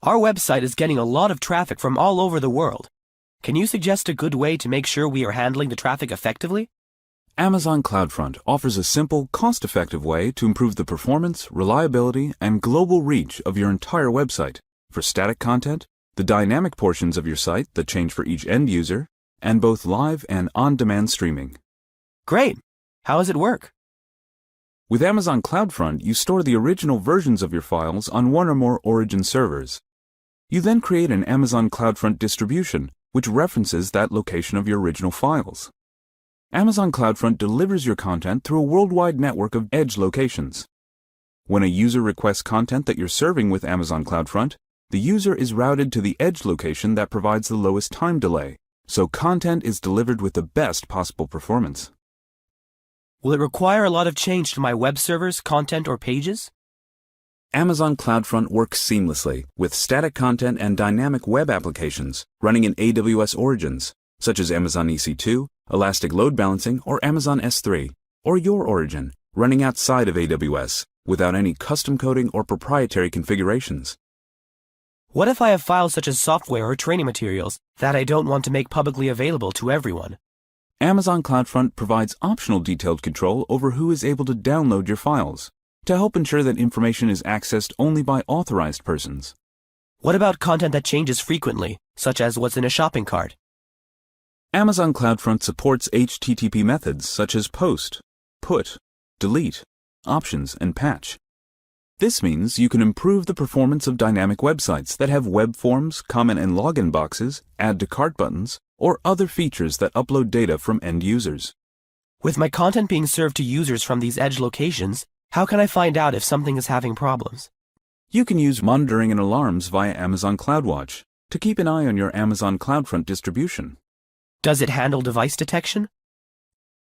Our website is getting a lot of traffic from all over the world. Can you suggest a good way to make sure we are handling the traffic effectively? Amazon Cloud Front offers a simple, cost-effective way to improve the performance, reliability, and global reach of your entire website for static content, the dynamic portions of your site that change for each end user, and both live and on-demand streaming. Great! How does it work? With Amazon Cloud Front, you store the original versions of your files on one or more origin servers. You then create an Amazon Cloud Front distribution, which references that location of your original files. Amazon Cloud Front delivers your content through a worldwide network of edge locations. When a user requests content that you're serving with Amazon Cloud Front, the user is routed to the edge location that provides the lowest time delay, so content is delivered with the best possible performance. Will it require a lot of change to my web servers, content, or pages? Amazon Cloud Front works seamlessly with static content and dynamic web applications running in AWS origins, such as Amazon EC2, Elastic Load Balancing, or Amazon S3, or your origin running outside of AWS without any custom coding or proprietary configurations. What if I have files such as software or training materials that I don't want to make publicly available to everyone? Amazon Cloud Front provides optional detailed control over who is able to download your files to help ensure that information is accessed only by authorized persons. What about content that changes frequently, such as what's in a shopping cart? Amazon Cloud Front supports HTTP methods such as post, put, delete, options, and patch. This means you can improve the performance of dynamic websites that have web forms, comment and login boxes, add to cart buttons, or other features that upload data from end users. With my content being served to users from these edge locations, how can I find out if something is having problems? You can use monitoring and alarms via Amazon CloudWatch to keep an eye on your Amazon Cloud Front distribution. Does it handle device detection?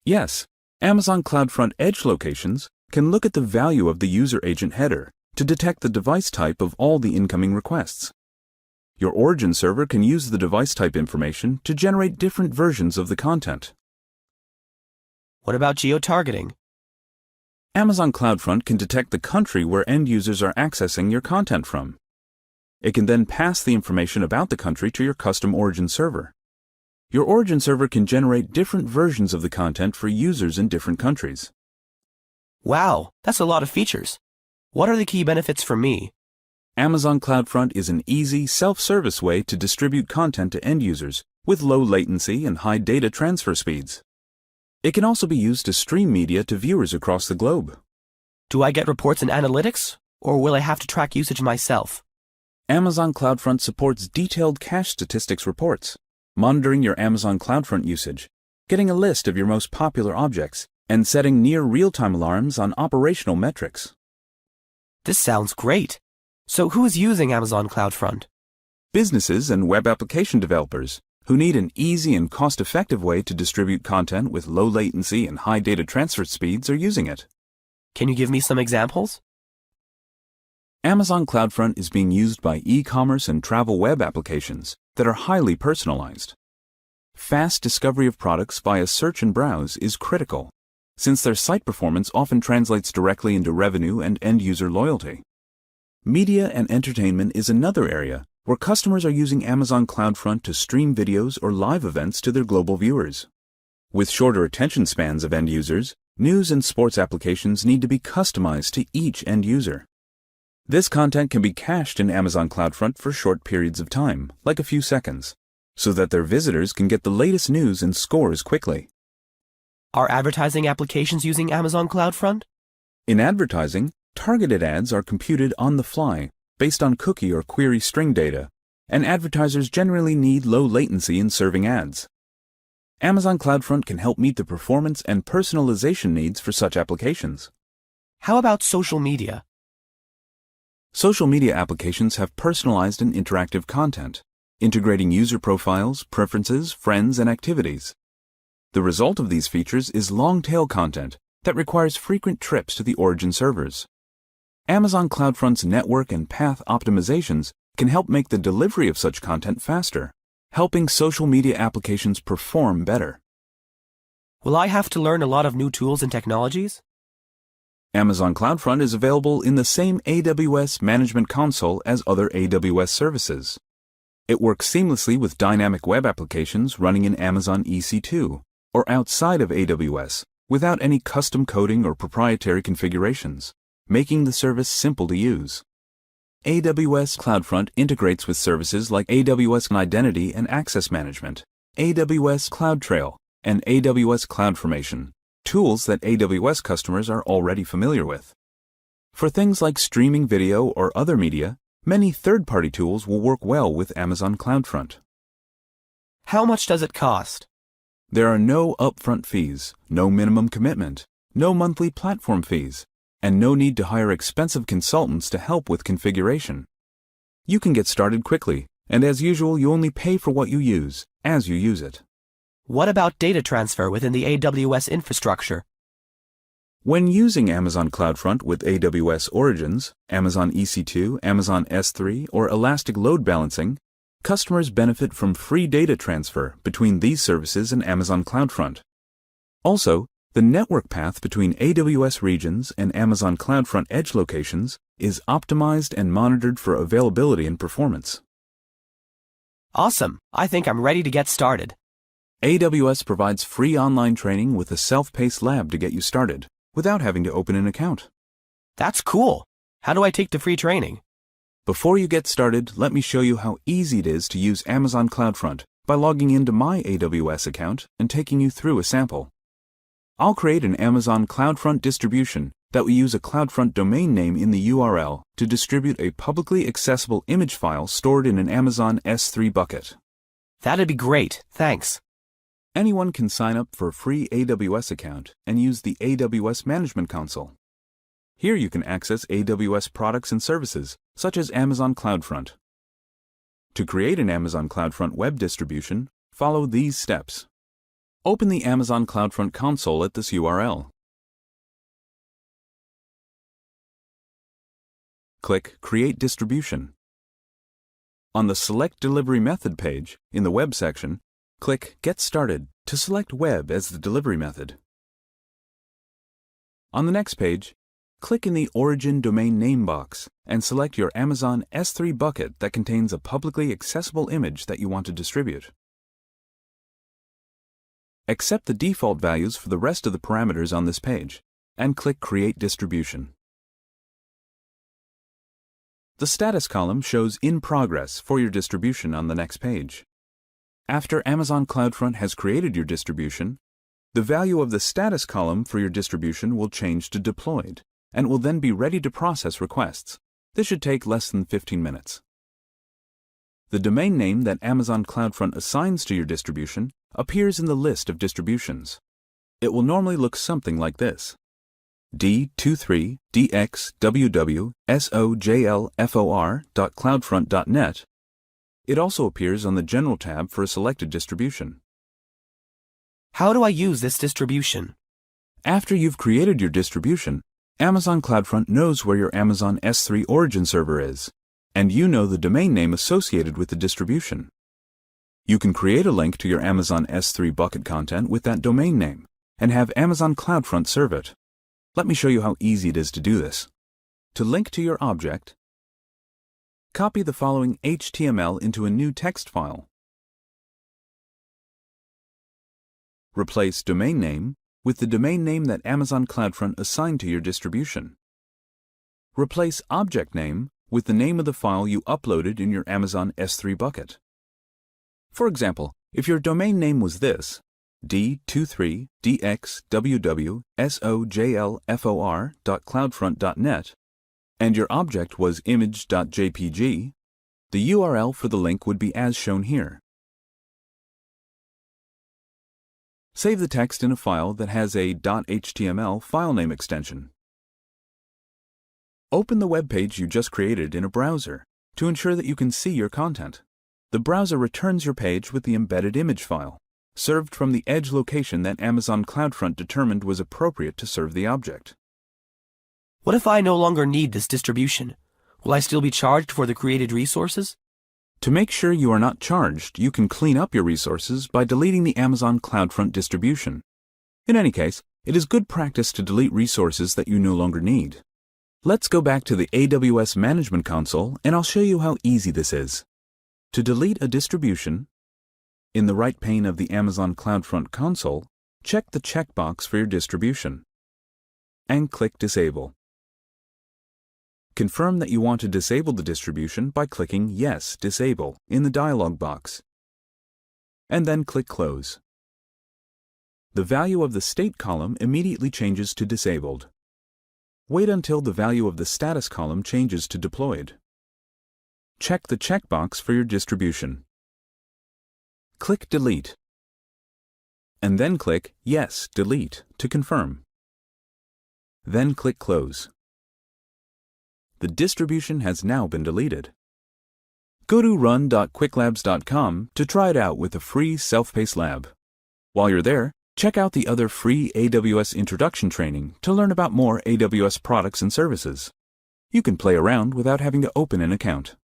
Yes, Amazon Cloud Front edge locations can look at the value of the user agent header to detect the device type of all the incoming requests. Your origin server can use the device type information to generate different versions of the content. What about geo-targeting? Amazon Cloud Front can detect the country where end users are accessing your content from. It can then pass the information about the country to your custom origin server. Your origin server can generate different versions of the content for users in different countries. Wow, that's a lot of features. What are the key benefits for me? Amazon Cloud Front is an easy, self-service way to distribute content to end users with low latency and high data transfer speeds. It can also be used to stream media to viewers across the globe. Do I get reports and analytics, or will I have to track usage myself? Amazon Cloud Front supports detailed cache statistics reports, monitoring your Amazon Cloud Front usage, getting a list of your most popular objects, and setting near real-time alarms on operational metrics. This sounds great. So who is using Amazon Cloud Front? Businesses and web application developers who need an easy and cost-effective way to distribute content with low latency and high data transfer speeds are using it. Can you give me some examples? Amazon Cloud Front is being used by e-commerce and travel web applications that are highly personalized. Fast discovery of products via search and browse is critical, since their site performance often translates directly into revenue and end-user loyalty. Media and entertainment is another area where customers are using Amazon Cloud Front to stream videos or live events to their global viewers. With shorter attention spans of end users, news and sports applications need to be customized to each end user. This content can be cached in Amazon Cloud Front for short periods of time, like a few seconds, so that their visitors can get the latest news and scores quickly. Are advertising applications using Amazon Cloud Front? In advertising, targeted ads are computed on the fly based on cookie or query string data, and advertisers generally need low latency in serving ads. Amazon Cloud Front can help meet the performance and personalization needs for such applications. How about social media? Social media applications have personalized and interactive content, integrating user profiles, preferences, friends, and activities. The result of these features is long-tail content that requires frequent trips to the origin servers. Amazon Cloud Front's network and path optimizations can help make the delivery of such content faster, helping social media applications perform better. Will I have to learn a lot of new tools and technologies? Amazon Cloud Front is available in the same AWS Management Console as other AWS services. It works seamlessly with dynamic web applications running in Amazon EC2 or outside of AWS without any custom coding or proprietary configurations, making the service simple to use. AWS Cloud Front integrates with services like AWS Identity and Access Management, AWS CloudTrail, and AWS CloudFormation, tools that AWS customers are already familiar with. For things like streaming video or other media, many third-party tools will work well with Amazon Cloud Front. How much does it cost? There are no upfront fees, no minimum commitment, no monthly platform fees, and no need to hire expensive consultants to help with configuration. You can get started quickly, and as usual, you only pay for what you use, as you use it. What about data transfer within the AWS infrastructure? When using Amazon Cloud Front with AWS Origins, Amazon EC2, Amazon S3, or Elastic Load Balancing, customers benefit from free data transfer between these services and Amazon Cloud Front. Also, the network path between AWS regions and Amazon Cloud Front edge locations is optimized and monitored for availability and performance. Awesome! I think I'm ready to get started. AWS provides free online training with a self-paced lab to get you started, without having to open an account. That's cool! How do I take the free training? Before you get started, let me show you how easy it is to use Amazon Cloud Front by logging into my AWS account and taking you through a sample. I'll create an Amazon Cloud Front distribution that will use a CloudFront domain name in the URL to distribute a publicly accessible image file stored in an Amazon S3 bucket. That'd be great, thanks. Anyone can sign up for a free AWS account and use the AWS Management Console. Here you can access AWS products and services, such as Amazon Cloud Front. To create an Amazon Cloud Front web distribution, follow these steps. Open the Amazon Cloud Front console at this URL. Click Create Distribution. On the Select Delivery Method page, in the Web section, click Get Started to select Web as the delivery method. On the next page, click in the Origin Domain Name box and select your Amazon S3 bucket that contains a publicly accessible image that you want to distribute. Accept the default values for the rest of the parameters on this page, and click Create Distribution. The status column shows In Progress for your distribution on the next page. After Amazon Cloud Front has created your distribution, the value of the status column for your distribution will change to Deployed, and will then be ready to process requests. This should take less than 15 minutes. The domain name that Amazon Cloud Front assigns to your distribution appears in the list of distributions. It will normally look something like this: d23dxwwsojlfor.cloudfront.net. It also appears on the General tab for a selected distribution. How do I use this distribution? After you've created your distribution, Amazon Cloud Front knows where your Amazon S3 origin server is, and you know the domain name associated with the distribution. You can create a link to your Amazon S3 bucket content with that domain name, and have Amazon Cloud Front serve it. Let me show you how easy it is to do this. To link to your object, copy the following HTML into a new text file. Replace domain name with the domain name that Amazon Cloud Front assigned to your distribution. Replace object name with the name of the file you uploaded in your Amazon S3 bucket. For example, if your domain name was this, d23dxwwsojlfor.cloudfront.net, and your object was image.jpg, the URL for the link would be as shown here. Save the text in a file that has a .html file name extension. Open the web page you just created in a browser to ensure that you can see your content. The browser returns your page with the embedded image file, served from the edge location that Amazon Cloud Front determined was appropriate to serve the object. What if I no longer need this distribution? Will I still be charged for the created resources? To make sure you are not charged, you can clean up your resources by deleting the Amazon Cloud Front distribution. In any case, It is good practice to delete resources that you no longer need. Let's go back to the AWS Management Console and I'll show you how easy this is. To delete a distribution, in the right pane of the Amazon Cloud Front console, check the checkbox for your distribution and click Disable. Confirm that you want to disable the distribution by clicking Yes, Disable in the dialog box, and then click Close. The value of the State column immediately changes to Disabled. Wait until the value of the Status column changes to Deployed. Check the checkbox for your distribution. Click Delete, and then click Yes, Delete to confirm. Then click Close. The distribution has now been deleted. Go to run.quicklabs.com to try it out with a free self-paced lab. While you're there, check out the other free AWS introduction training to learn about more AWS products and services. You can play around without having to open an account.